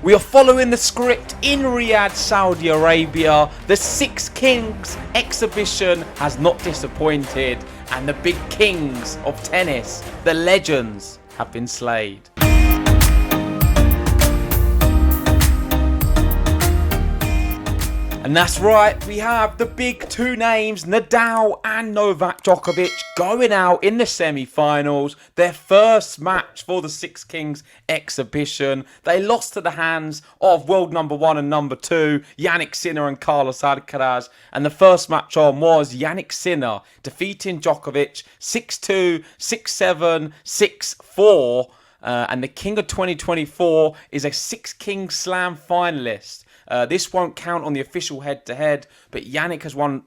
We are following the script in Riyadh, Saudi Arabia. The Six Kings exhibition has not disappointed, and the big kings of tennis, the legends, have been slayed. And that's right, we have the big two names, Nadal and Novak Djokovic, going out in the semi-finals. Their first match for the Six Kings exhibition. They lost to the hands of world number 1 and number 2, Jannik Sinner and Carlos Alcaraz. And the first match on was Jannik Sinner defeating Djokovic 6-2, 6-7, 6-4. And the King of 2024 is a Six Kings Slam finalist. This won't count on the official head-to-head, but Jannik has won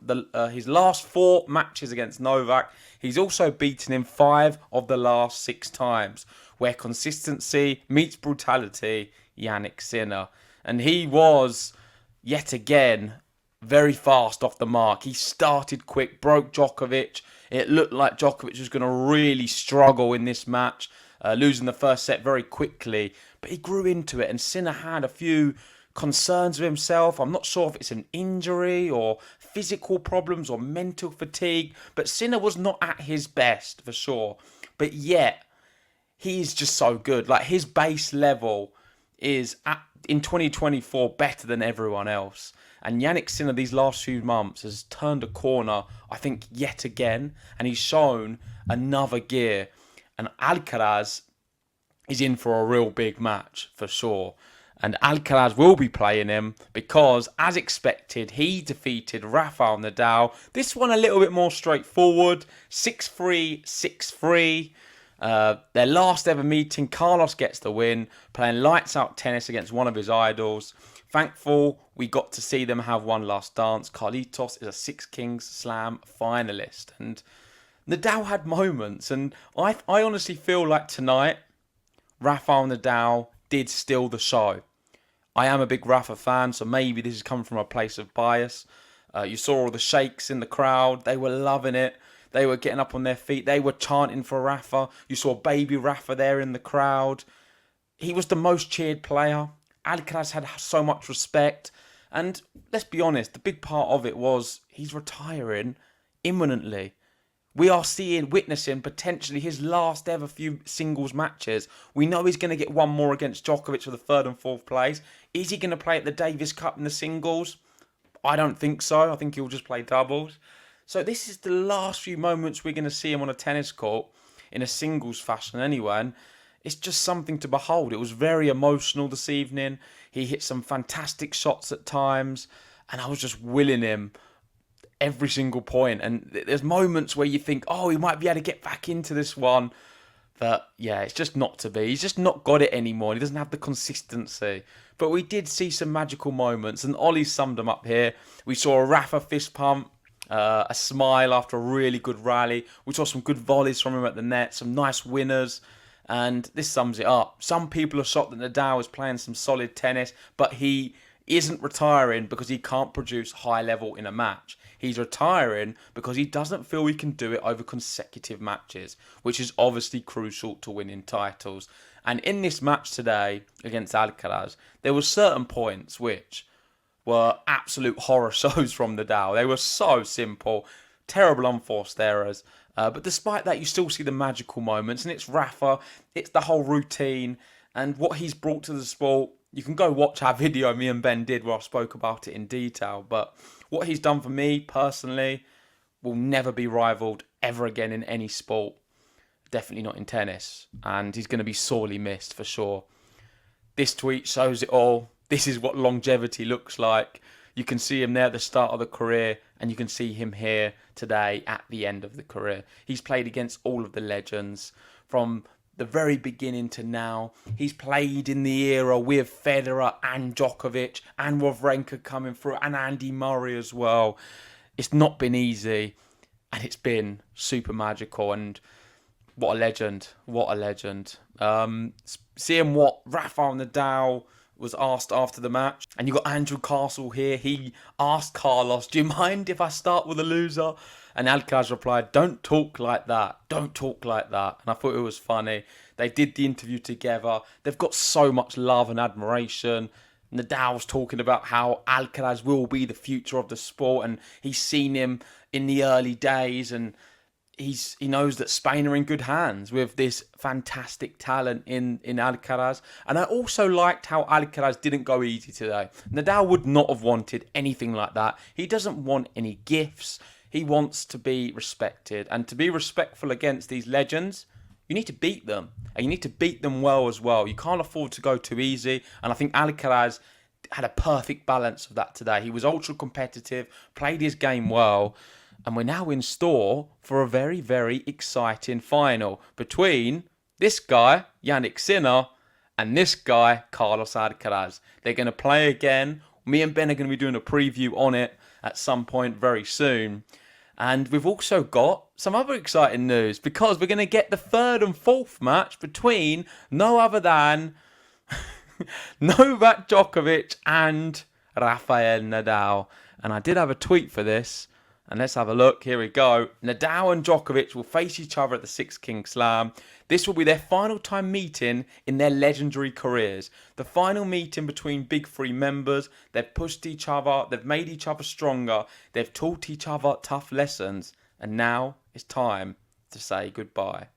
his last 4 matches against Novak. He's also beaten him 5 of the last 6 times. Where consistency meets brutality, Jannik Sinner. And he was, yet again, very fast off the mark. He started quick, broke Djokovic. It looked like Djokovic was going to really struggle in this match, losing the first set very quickly. But he grew into it, and Sinner had a few concerns with himself. I'm not sure if it's an injury or physical problems or mental fatigue, but Sinner was not at his best for sure. But yet, he's just so good. Like, his base level is in 2024 better than everyone else. And Jannik Sinner these last few months has turned a corner, I think, yet again, and he's shown another gear. And Alcaraz is in for a real big match for sure. And Alcaraz will be playing him because, as expected, he defeated Rafael Nadal. This one a little bit more straightforward. 6-3, 6-3. Their last ever meeting, Carlos gets the win, playing lights out tennis against one of his idols. Thankful we got to see them have one last dance. Carlitos is a Six Kings Slam finalist. And Nadal had moments. And I honestly feel like tonight, Rafael Nadal did steal the show. I am a big Rafa fan, so maybe this is coming from a place of bias. You saw all the sheikhs in the crowd. They were loving it. They were getting up on their feet. They were chanting for Rafa. You saw baby Rafa there in the crowd. He was the most cheered player. Alcaraz had so much respect. And let's be honest, the big part of it was he's retiring imminently. We are witnessing potentially his last ever few singles matches. We know he's going to get one more against Djokovic for the 3rd and 4th place. Is he going to play at the Davis Cup in the singles? I don't think so. I think he'll just play doubles. So this is the last few moments we're going to see him on a tennis court in a singles fashion anyway. And it's just something to behold. It was very emotional this evening. He hit some fantastic shots at times. And I was just willing him every single point. And there's moments where you think, oh, he might be able to get back into this one. But yeah, it's just not to be. He's just not got it anymore. He doesn't have the consistency. But we did see some magical moments, and Ollie summed them up here. We saw a Rafa fist pump, a smile after a really good rally. We saw some good volleys from him at the net, some nice winners. And this sums it up. Some people are shocked that Nadal is playing some solid tennis, but he isn't retiring because he can't produce high level in a match. He's retiring because he doesn't feel he can do it over consecutive matches, which is obviously crucial to winning titles. And in this match today against Alcaraz, there were certain points which were absolute horror shows from Nadal. They were so simple, terrible unforced errors. But despite that, you still see the magical moments. And it's Rafa, it's the whole routine and what he's brought to the sport. You can go watch our video me and Ben did where I spoke about it in detail. But what he's done for me personally will never be rivaled ever again in any sport. Definitely not in tennis. And he's going to be sorely missed for sure. This tweet shows it all. This is what longevity looks like. You can see him there at the start of the career, and you can see him here today at the end of the career. He's played against all of the legends from the very beginning to now. He's played in the era with Federer and Djokovic and Wawrinka coming through and Andy Murray as well. It's not been easy, and it's been super magical. And what a legend. What a legend. Seeing what Rafael Nadal was asked after the match. And you got Andrew Castle here. He asked Carlos, do you mind if I start with a loser? And Alcaraz replied, don't talk like that. Don't talk like that. And I thought it was funny. They did the interview together. They've got so much love and admiration. Nadal's talking about how Alcaraz will be the future of the sport, and he's seen him in the early days, and he knows that Spain are in good hands with this fantastic talent in Alcaraz. And I also liked how Alcaraz didn't go easy today. Nadal would not have wanted anything like that. He doesn't want any gifts. He wants to be respected. And to be respectful against these legends, you need to beat them. And you need to beat them well as well. You can't afford to go too easy. And I think Alcaraz had a perfect balance of that today. He was ultra competitive, played his game well. And we're now in store for a very, very exciting final between this guy, Jannik Sinner, and this guy, Carlos Alcaraz. They're going to play again. Me and Ben are going to be doing a preview on it at some point very soon. And we've also got some other exciting news because we're going to get the third and fourth match between no other than Novak Djokovic and Rafael Nadal. And I did have a tweet for this. And let's have a look. Here we go. Nadal and Djokovic will face each other at the Six King Slam. This will be their final time meeting in their legendary careers. The final meeting between Big Three members. They've pushed each other. They've made each other stronger. They've taught each other tough lessons. And now it's time to say goodbye.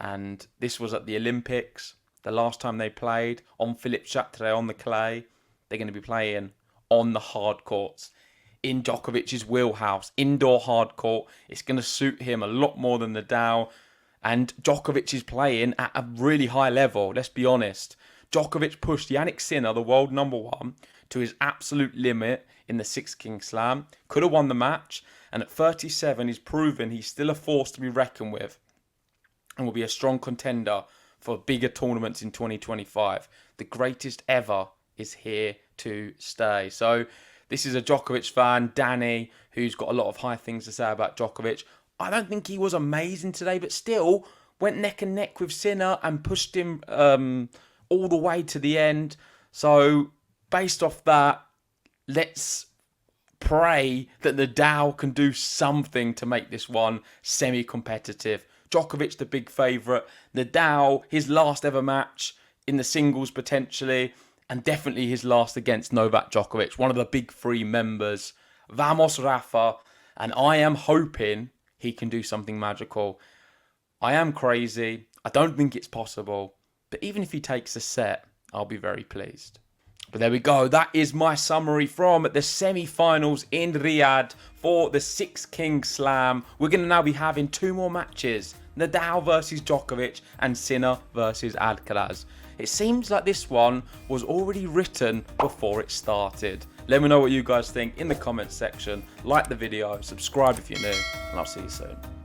And this was at the Olympics. The last time they played on Philippe Chatrier on the clay. They're going to be playing on the hard courts. In Djokovic's wheelhouse, indoor hard court. It's going to suit him a lot more than Nadal. And Djokovic is playing at a really high level, let's be honest. Djokovic pushed Jannik Sinner, the world number one, to his absolute limit in the Six King Slam. Could have won the match. And at 37, he's proven he's still a force to be reckoned with. And will be a strong contender for bigger tournaments in 2025. The greatest ever is here to stay. So this is a Djokovic fan, Danny, who's got a lot of high things to say about Djokovic. I don't think he was amazing today, but still went neck and neck with Sinner and pushed him all the way to the end. So based off that, let's pray that Nadal can do something to make this one semi-competitive. Djokovic, the big favourite. Nadal, his last ever match in the singles potentially. And definitely his last against Novak Djokovic, one of the Big Three members. Vamos, Rafa. And I am hoping he can do something magical. I am crazy. I don't think it's possible. But even if he takes a set, I'll be very pleased. But there we go. That is my summary from the semi-finals in Riyadh for the Six King Slam. We're going to now be having two more matches. Nadal versus Djokovic and Sinner versus Alcaraz. It seems like this one was already written before it started. Let me know what you guys think in the comments section. Like the video, subscribe if you're new, and I'll see you soon.